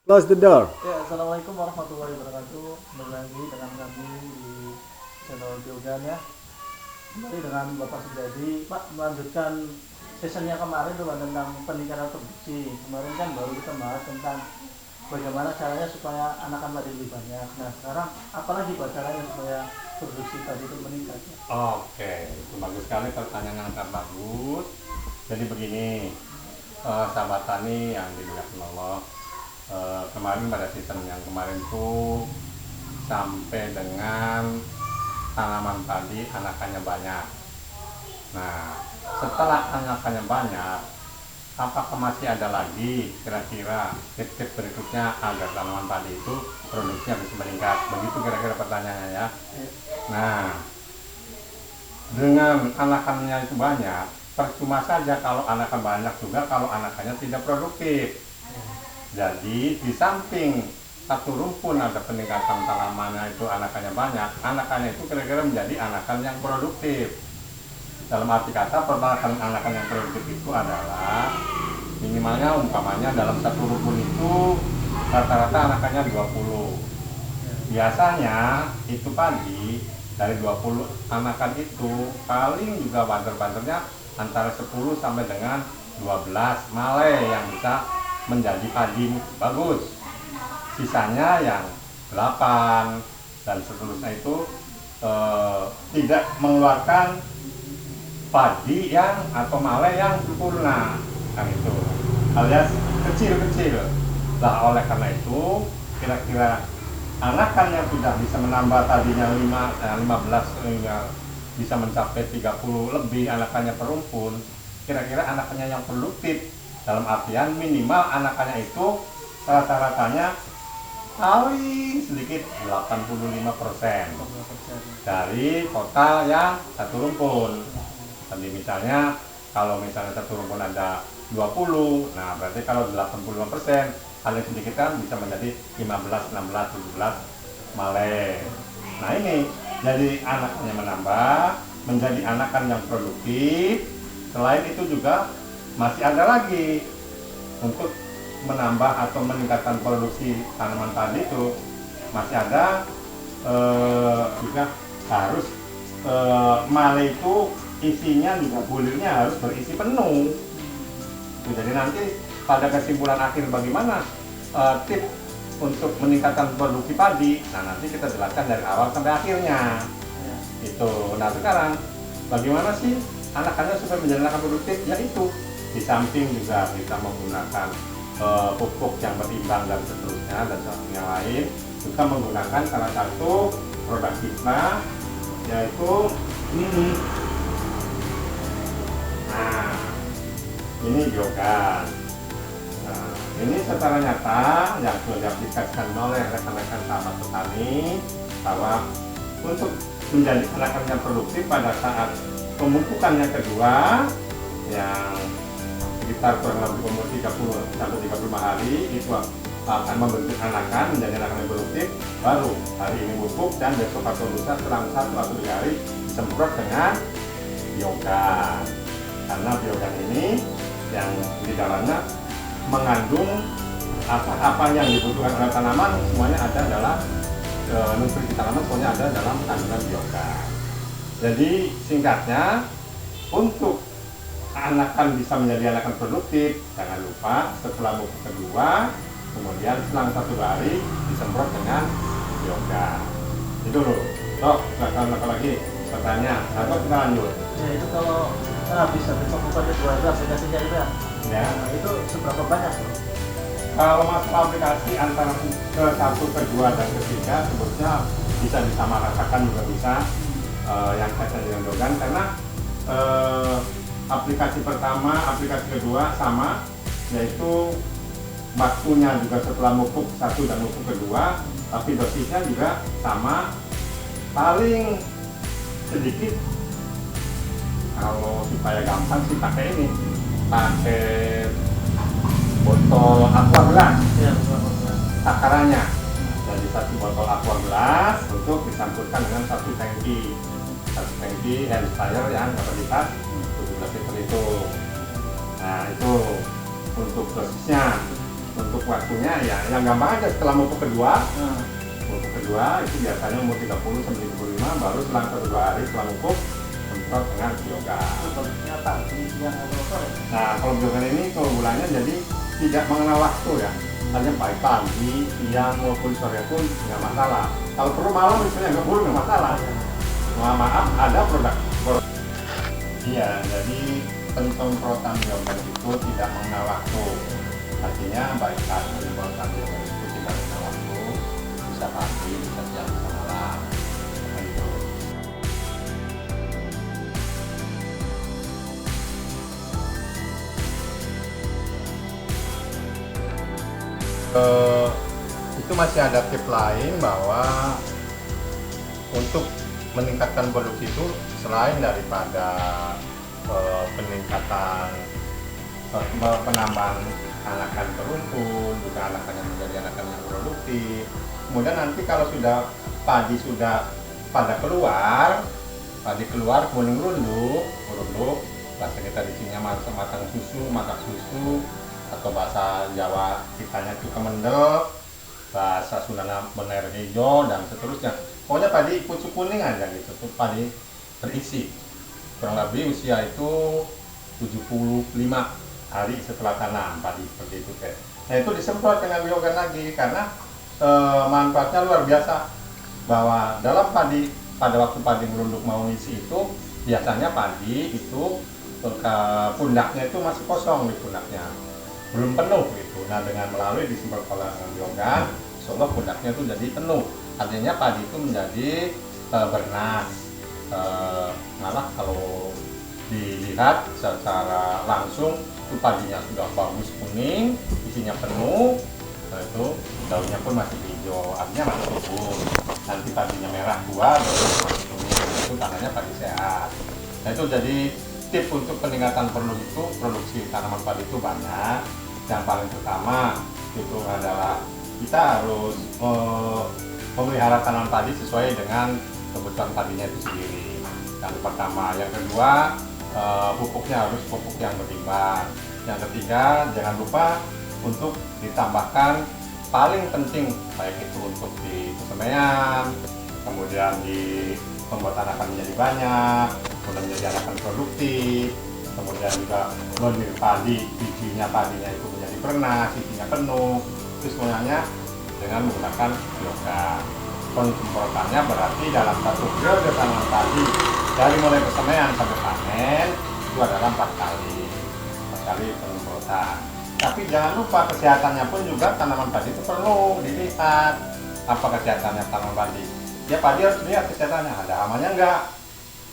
Close the door. Ya, Assalamualaikum warahmatullahi wabarakatuh. Kembali lagi dengan kami di channel Biogan ya. Kembali dengan Bapak Sujadi. Pak, melanjutkan sessionnya kemarin tuh Pak, tentang peningkatan produksi. Kemarin kan baru kita bahas tentang bagaimana caranya supaya anakan tadi lebih banyak. Nah, sekarang apalagi Pak caranya supaya produksi tadi itu meningkat ya? Oke, itu bagus sekali, pertanyaan yang sangat bagus. Jadi begini, sahabat tani yang dimuliakan Allah, kemarin pada season yang kemarin tuh sampai dengan tanaman padi anakannya banyak. Nah, setelah anakannya banyak, apakah masih ada lagi kira-kira tips-tips berikutnya agar tanaman padi itu produksinya bisa meningkat? Begitu kira-kira pertanyaannya ya. Ya, Nah, dengan anakannya itu banyak, percuma saja kalau anakan banyak juga kalau anakannya tidak produktif. Jadi di samping satu rumpun ada peningkatan tanamannya itu anakannya banyak, anakannya itu kira-kira menjadi anakan yang produktif. Dalam arti kata pertanakan anakan yang produktif itu adalah minimalnya umpamanya dalam satu rumpun itu rata-rata anakannya 20. ya, Biasanya itu padi dari 20 anakan itu paling juga banter-banternya antara 10 sampai dengan 12 male yang bisa menjadi padi bagus. Sisanya yang 8 dan seterusnya itu tidak mengeluarkan padi yang atau male yang sempurna, kan itu alias kecil-kecil. Nah, oleh karena itu kira-kira anakan yang sudah bisa menambah tadinya 15 hingga bisa mencapai 30 lebih anakannya per rumpun, kira-kira anakannya yang produktif dalam artian minimal anakannya itu rata-ratanya paling sedikit 85% berapa persen? dari total yang satu rumpun. Tadi misalnya kalau misalnya satu rumpun ada 20, nah berarti kalau 85% paling sedikit kan bisa menjadi 15, 16, 17 male. Nah ini jadi anaknya menambah menjadi anakan yang produktif. Selain itu juga masih ada lagi untuk menambah atau meningkatkan produksi tanaman padi itu masih ada juga harus male itu isinya juga bulirnya harus berisi penuh. Jadi nanti pada kesimpulan akhir bagaimana tips untuk meningkatkan produksi padi, nah nanti kita jelaskan dari awal sampai akhirnya. Ya, Itu. Nah sekarang bagaimana sih anakannya supaya menjadi anakan produktif? Yaitu di samping juga kita menggunakan pupuk yang berimbang dan seterusnya dan yang lain, juga menggunakan salah satu produk kita yaitu ini. Nah, ini biogas. Nah, ini secara nyata yang sudah diaplikasikan oleh rekan-rekan sahabat petani bahwa untuk menjadi anakan yang produktif pada saat pemupukan yang kedua yang sekitar kurang lebih umur 30 sampai 35 hari itu akan membentuk anakan menjadi anakan yang produktif. Baru hari ini pupuk dan besok atau lusa selang 1 atau 2 hari disemprot dengan biogas. Karena biogas ini yang di dalamnya mengandung apa-apa yang dibutuhkan oleh tanaman, semuanya ada dalam nutrisi tanaman, semuanya ada dalam kandungan biogas. Jadi singkatnya, untuk anakan bisa menjadi anakan produktif, jangan lupa setelah musim kedua, kemudian selang 1 hari disemprot dengan biogas. Itu loh. Toh, silakan lagi pertanyaan atau kita lanjut. ya itu kalau bisa difokuskan dua itu aplikasinya itu ya. Ya. Nah, itu seberapa banyak tuh? Kalau masalah aplikasi antara ke 1, ke 2, dan ke 3 sebetulnya bisa disamaratakan juga bisa yang kaitan dengan dogan karena aplikasi pertama, aplikasi kedua sama, yaitu waktunya juga setelah mupuk 1 dan mupuk kedua, tapi dosisnya juga sama, paling sedikit. Kalau supaya gampang sih pakai ini, pakai botol aqua gelas Ya, berapa persen? takarannya. Jadi 1 botol aqua gelas untuk dicampurkan dengan 1 tangki hand dryer yang kapasitas 17 liter itu. Nah itu untuk dosisnya. Untuk waktunya ya yang gampang aja setelah mumpuk kedua. Nah, Mumpuk kedua itu biasanya umur 30 sampai 35, baru selang 1-2 hari setelah mumpuk semprot dengan biogas. itu bentuknya pagi, siang, atau sore. Nah, kalau biogas ini keunggulannya jadi tidak mengenal waktu ya. Hanya baik pagi, siang maupun sore pun nggak masalah. Kalau perlu malam misalnya nggak perlu nggak masalah. Maaf, ada produk. Iya, jadi penyemprotan biogas itu tidak mengenal waktu. Artinya baik pagi penyemprotan biogas itu tidak mengenal waktu. Bisa pagi, bisa siang, bisa malam. Gitu. Itu masih ada tips lain bahwa untuk meningkatkan produksi itu selain daripada peningkatan penambahan anakan berumpun, juga anakan yang menjadi anakan yang produktif. Kemudian nanti kalau sudah padi sudah pada keluar, padi keluar kuning runduk, bahasa kita di sini matang susu, atau bahasa Jawa kitanya itu kemendel, bahasa Sundana mener hijau dan seterusnya. Pokoknya padi pucuk kuning aja gitu, tuh padi berisi. Kurang lebih usia itu 75 hari setelah tanam padi seperti itu teh. Nah itu disemprot dengan biogas lagi karena manfaatnya luar biasa. Bahwa dalam padi pada waktu padi merunduk mau ngisi itu biasanya padi itu pundaknya itu masih kosong di pundaknya, belum penuh gitu. Nah dengan melalui disemprot dengan biogas, insya Allah pundaknya itu jadi penuh. Artinya padi itu menjadi bernas. Malah kalau dilihat secara langsung itu padinya sudah bagus kuning, isinya penuh, itu daunnya pun masih hijau, artinya masih subur. Nanti padinya merah tua, itu tandanya padi sehat. Nah itu jadi tips untuk peningkatan produksi tanaman padi itu banyak. Yang paling pertama itu adalah kita harus memelihara tanaman padi sesuai dengan kebutuhan padinya itu sendiri. Yang pertama, yang kedua pupuknya harus pupuk yang berimbang. Yang ketiga, jangan lupa untuk ditambahkan paling penting baik itu untuk di kesemaian, kemudian di pembuatan anakan menjadi banyak, kemudian menjadi anakan produktif, kemudian juga menir padi, padinya itu menjadi bernas, isinya penuh. Itu semuanya dengan menggunakan biogas. Penyemprotannya berarti dalam satu periode tanaman padi dari mulai persemaian sampai panen itu adalah 4 kali penyemprotan. Tapi jangan lupa kesehatannya pun juga tanaman padi itu perlu dilihat. Apa kesehatannya tanaman padi? Ya padi harus lihat kesehatannya, ada hamanya enggak.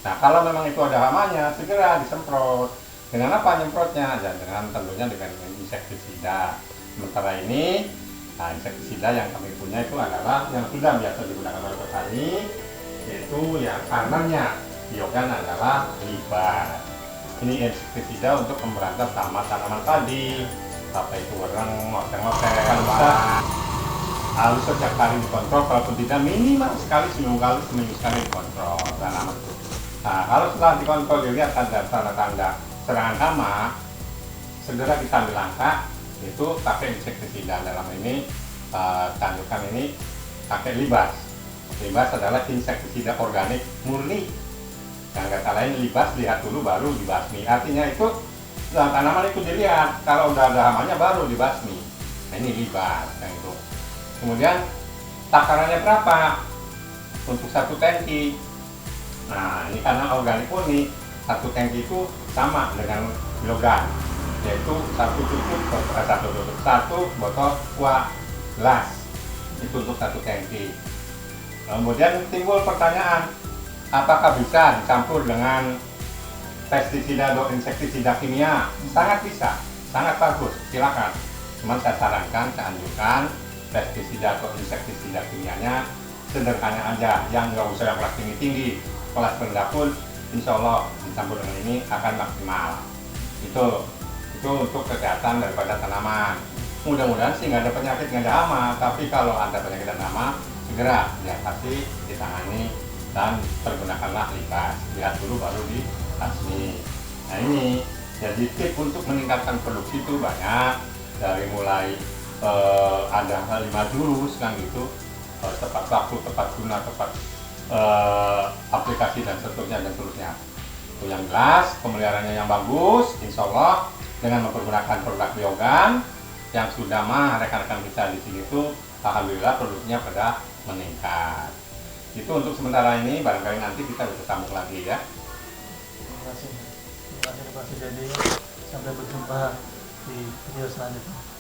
Nah kalau memang itu ada hamanya segera disemprot. Dengan apa nyemprotnya? Ya dengan tentunya dengan insektisida. Sementara ini insektisida yang kami punya itu adalah yang sudah biasa digunakan oleh petani, yaitu yang kanannya biogan adalah libar. Ini insektisida untuk memberantas hama tanaman padi, apa itu wereng, ngoteng-ngoteng, harus setiap kali dikontrol, kalaupun tidak minimal seminggu sekali dikontrol tanaman itu. Nah kalau setelah dikontrol dilihat ada tanda-tanda serangan hama, segera kita ambil langkah, itu pakai insektisida. Dalam ini tandukan ini pakai Libas. Libas adalah insektisida organik murni. Yang kata lain Libas lihat dulu baru dibasmi. Artinya itu tanaman itu dilihat, kalau udah ada hamanya baru dibasmi. Nah ini Libas yang itu. Kemudian takarannya berapa untuk 1 tangki? Nah ini karena organik murni, 1 tangki itu sama dengan kilogram, yaitu 1 botol kuah gelas itu untuk 1 tangki. Kemudian timbul pertanyaan, apakah bisa dicampur dengan pestisida atau insektisida kimia? Sangat bisa, sangat bagus, silakan. Cuman saya sarankan, saya anjurkan pestisida atau insektisida kimianya sederhana aja, yang nggak usah yang kelas tinggi-tinggi. Kelas rendah pun insya Allah dicampur dengan ini akan maksimal. Itu untuk kesehatan daripada tanaman. Mudah-mudahan sih nggak ada penyakit, nggak ada hama. Tapi kalau ada penyakit dan hama, segera diatasi, ditangani, dan pergunakanlah Libas. Lihat dulu baru dibasmi. Nah ini jadi tips untuk meningkatkan produksi itu banyak, dari mulai ada 5 jurus kan gitu, tepat waktu, tepat guna, tepat aplikasi dan seterusnya. Itu yang jelas, pemeliharaannya yang bagus, insya Allah dengan mempergunakan produk biogan yang sudah rekan-rekan kita di sini tuh alhamdulillah produknya pada meningkat. Itu untuk sementara ini, barangkali nanti kita bisa sambung lagi ya. Terima kasih Pak Sujadi. Sampai berjumpa di video selanjutnya.